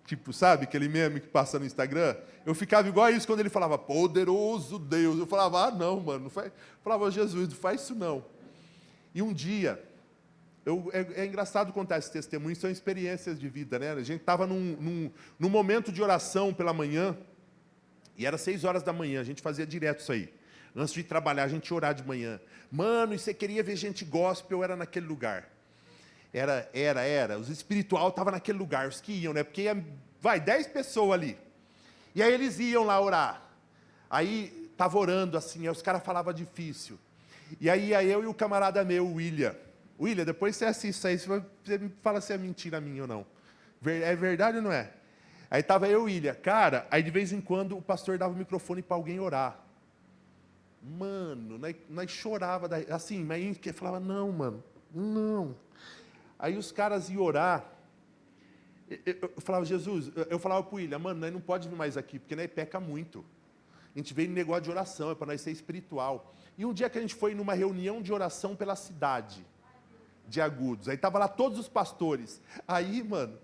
tipo, sabe, aquele meme que passa no Instagram? Eu ficava igual a isso quando ele falava, poderoso Deus. Eu falava, não, mano, não faz. Eu falava, Jesus, não faz isso não. E um dia, é engraçado contar esses testemunhos, são experiências de vida, né? A gente estava num momento de oração pela manhã, e era 6 horas da manhã, a gente fazia direto isso aí. Antes de trabalhar, a gente ia orar de manhã. Mano, e você queria ver gente gospel, era naquele lugar. Era. Os espiritual estavam naquele lugar, os que iam, né? Porque ia, 10 pessoas ali. E aí eles iam lá orar. Aí estava orando assim, aí os caras falavam difícil. E aí ia eu e o camarada meu, o William. William, depois você assiste isso aí, você me fala se é mentira minha ou não. É verdade ou não é? Aí estava eu e o William. Cara, aí de vez em quando o pastor dava o microfone para alguém orar. Mano, nós chorava, assim, mas a gente falava, não, mano, não. Aí os caras iam orar, eu falava, Jesus, eu falava para o William, mano, nós não pode vir mais aqui, porque nós peca muito. A gente veio no negócio de oração, é para nós ser espiritual. E um dia que a gente foi numa reunião de oração pela cidade de Agudos, aí estavam lá todos os pastores. Aí, mano,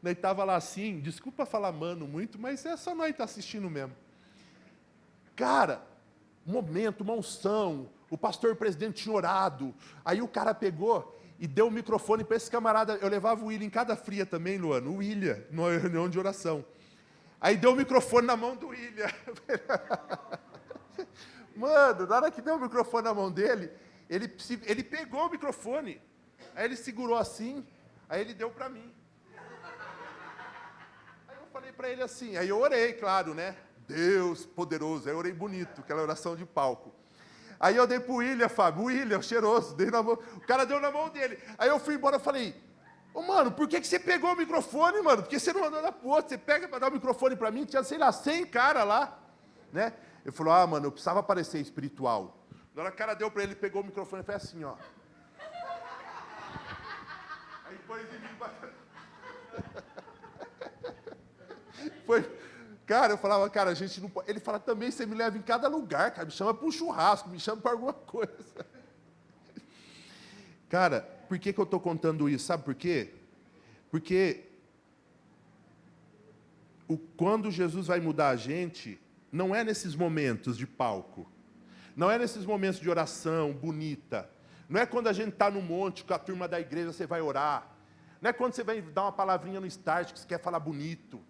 nós estava lá assim, desculpa falar mano muito, mas é só nós estar assistindo mesmo. Cara, momento, uma unção, o pastor presidente tinha orado, aí o cara pegou e deu o microfone para esse camarada. Eu levava o William em cada fria também, Luano, o William, numa reunião de oração. Aí deu o microfone na mão do William. Mano, na hora que deu o microfone na mão dele, ele pegou o microfone, aí ele segurou assim, aí ele deu para mim. Aí eu falei para ele assim, aí eu orei, claro, né? Deus poderoso, aí eu orei bonito, aquela oração de palco. Aí eu dei para o William, Fábio, o William, cheiroso, dei na mão, o cara deu na mão dele. Aí eu fui embora e falei, mano, por que você pegou o microfone, mano? Por que você não mandou dar pro outro? Você pega para dar o microfone para mim, tinha, sei lá, 100 caras lá, né? Ele falou, mano, eu precisava parecer espiritual. Na hora que o cara deu para ele, pegou o microfone e fez assim, ó. Aí pôs em mim, foi... Cara, eu falava, cara, a gente não pode... Ele fala, também você me leva em cada lugar, cara, me chama para um churrasco, me chama para alguma coisa. Cara, por que eu estou contando isso? Sabe por quê? Porque quando Jesus vai mudar a gente, não é nesses momentos de palco, não é nesses momentos de oração bonita, não é quando a gente está no monte com a turma da igreja, você vai orar, não é quando você vai dar uma palavrinha no start que você quer falar bonito,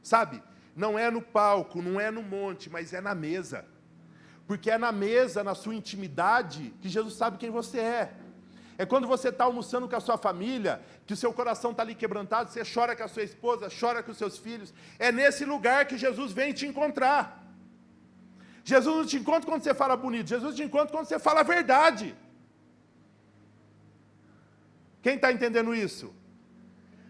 sabe? Não é no palco, não é no monte, mas é na mesa. Porque é na mesa, na sua intimidade, que Jesus sabe quem você é. É quando você está almoçando com a sua família, que o seu coração está ali quebrantado, você chora com a sua esposa, chora com os seus filhos. É nesse lugar que Jesus vem te encontrar. Jesus não te encontra quando você fala bonito, Jesus te encontra quando você fala a verdade. Quem está entendendo isso?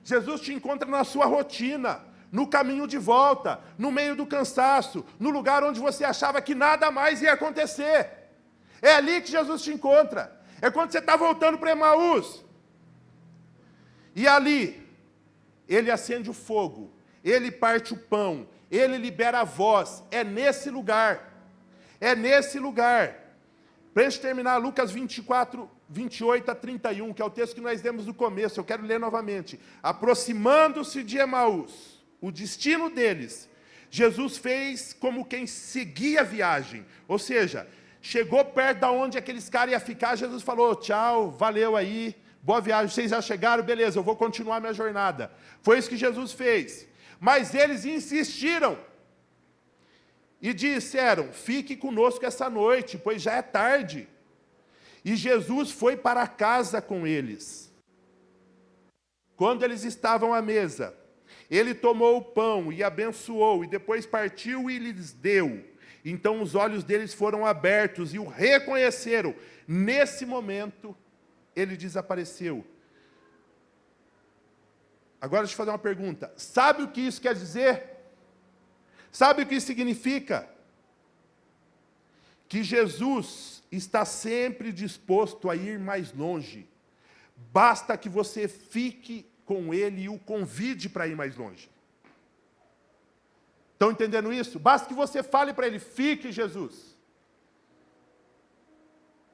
Jesus te encontra na sua rotina, no caminho de volta, no meio do cansaço, no lugar onde você achava que nada mais ia acontecer. É ali que Jesus te encontra. É quando você está voltando para Emaús. E ali, ele acende o fogo, ele parte o pão, ele libera a voz. É nesse lugar. É nesse lugar. Para a gente terminar, Lucas 24, 28 a 31, que é o texto que nós demos no começo, eu quero ler novamente. Aproximando-se de Emaús, o destino deles, Jesus fez como quem seguia a viagem. Ou seja, chegou perto de onde aqueles caras iam ficar, Jesus falou, tchau, valeu aí, boa viagem, vocês já chegaram, beleza, eu vou continuar minha jornada. Foi isso que Jesus fez. Mas eles insistiram e disseram, fique conosco essa noite, pois já é tarde. E Jesus foi para casa com eles. Quando eles estavam à mesa, ele tomou o pão e abençoou, e depois partiu e lhes deu. Então os olhos deles foram abertos e o reconheceram. Nesse momento, ele desapareceu. Agora deixa eu fazer uma pergunta. Sabe o que isso quer dizer? Sabe o que isso significa? Que Jesus está sempre disposto a ir mais longe. Basta que você fique com Ele e o convide para ir mais longe. Estão entendendo isso? Basta que você fale para Ele, fique, Jesus.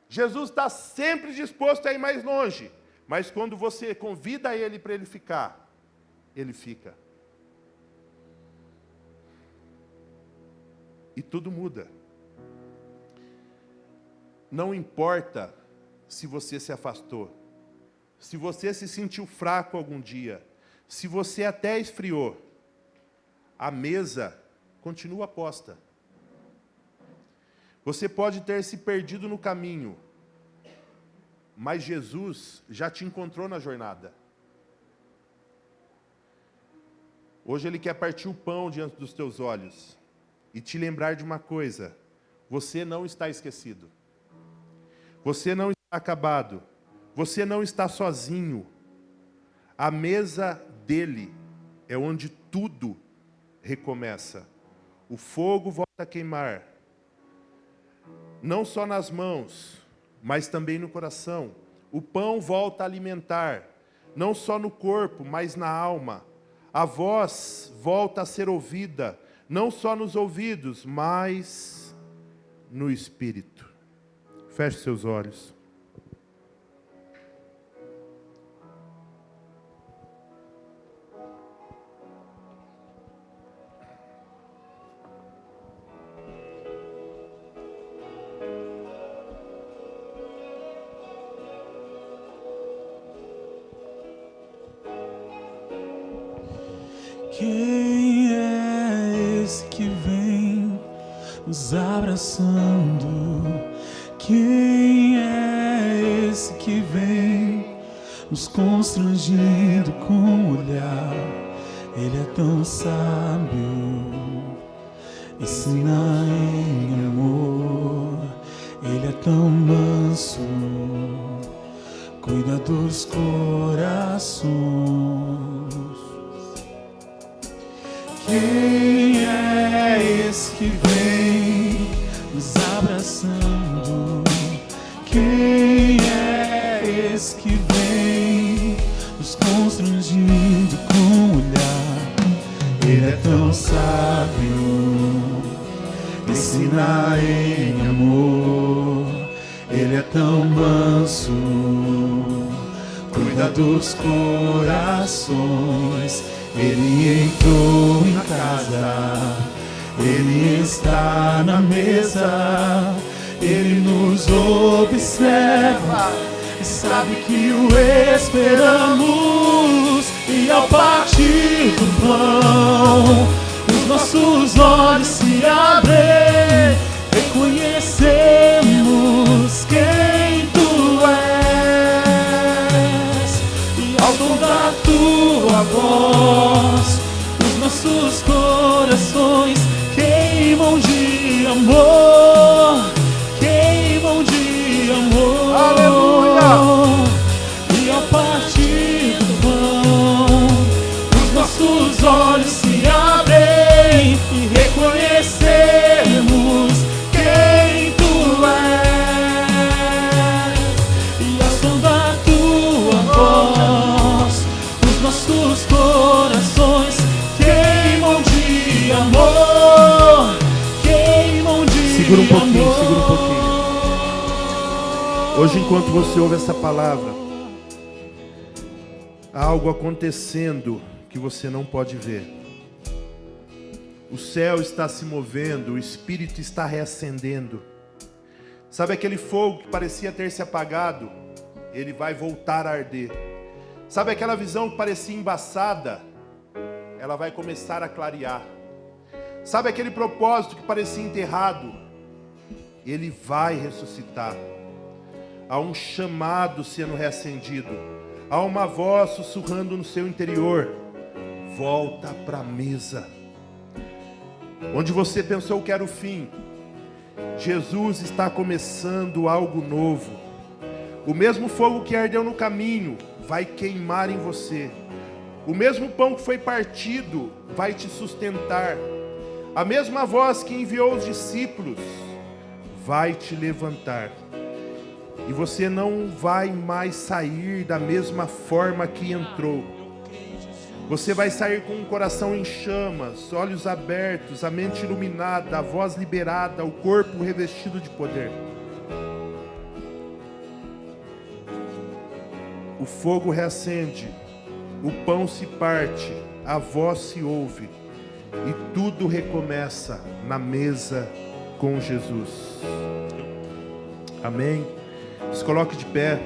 Jesus está sempre disposto a ir mais longe. Mas quando você convida Ele para Ele ficar, Ele fica. E tudo muda. Não importa se você se afastou, se você se sentiu fraco algum dia, se você até esfriou, a mesa continua posta. Você pode ter se perdido no caminho, mas Jesus já te encontrou na jornada. Hoje Ele quer partir o pão diante dos teus olhos e te lembrar de uma coisa: você não está esquecido. Você não está acabado. Você não está sozinho. A mesa dele é onde tudo recomeça. O fogo volta a queimar. Não só nas mãos, mas também no coração. O pão volta a alimentar. Não só no corpo, mas na alma. A voz volta a ser ouvida. Não só nos ouvidos, mas no espírito. Feche seus olhos. Quem é esse que vem nos abraçando? Quem é esse que vem nos constrangindo com o olhar? Ele é tão sábio, ensina em amor. Ele é tão manso, cuida dos corações. Quem é esse que vem nos abraçando? Quem é esse que vem nos constrangindo com o olhar? Ele é tão sábio, ensina em amor. Ele é tão manso, cuida dos corações. Ele entrou em casa, Ele está na mesa, Ele nos observa e sabe que o esperamos. E ao partir do pão, os nossos olhos se abrem, reconhecemos quem Tu és. E ao som da Tua voz, os nossos corações queimam de amor, queimam de amor. Aleluia! E ao partir do pão, os nossos olhos se abrem e reconhecemos quem Tu és. E ao som da Tua voz, os nossos corações queimam de amor, queimam de amor. Segura um pouquinho, segura um pouquinho. Hoje, enquanto você ouve essa palavra, há algo acontecendo que você não pode ver. O céu está se movendo, o Espírito está reacendendo. Sabe aquele fogo que parecia ter se apagado? Ele vai voltar a arder. Sabe aquela visão que parecia embaçada? Ela vai começar a clarear. Sabe aquele propósito que parecia enterrado? Ele vai ressuscitar. Há um chamado sendo reacendido. Há uma voz sussurrando no seu interior. Volta para a mesa. Onde você pensou que era o fim, Jesus está começando algo novo. O mesmo fogo que ardeu no caminho vai queimar em você. O mesmo pão que foi partido vai te sustentar. A mesma voz que enviou os discípulos vai te levantar. E você não vai mais sair da mesma forma que entrou. Você vai sair com o coração em chamas, olhos abertos, a mente iluminada, a voz liberada, o corpo revestido de poder. O fogo reacende, o pão se parte, a voz se ouve e tudo recomeça na mesa com Jesus. Amém? Se coloque de pé.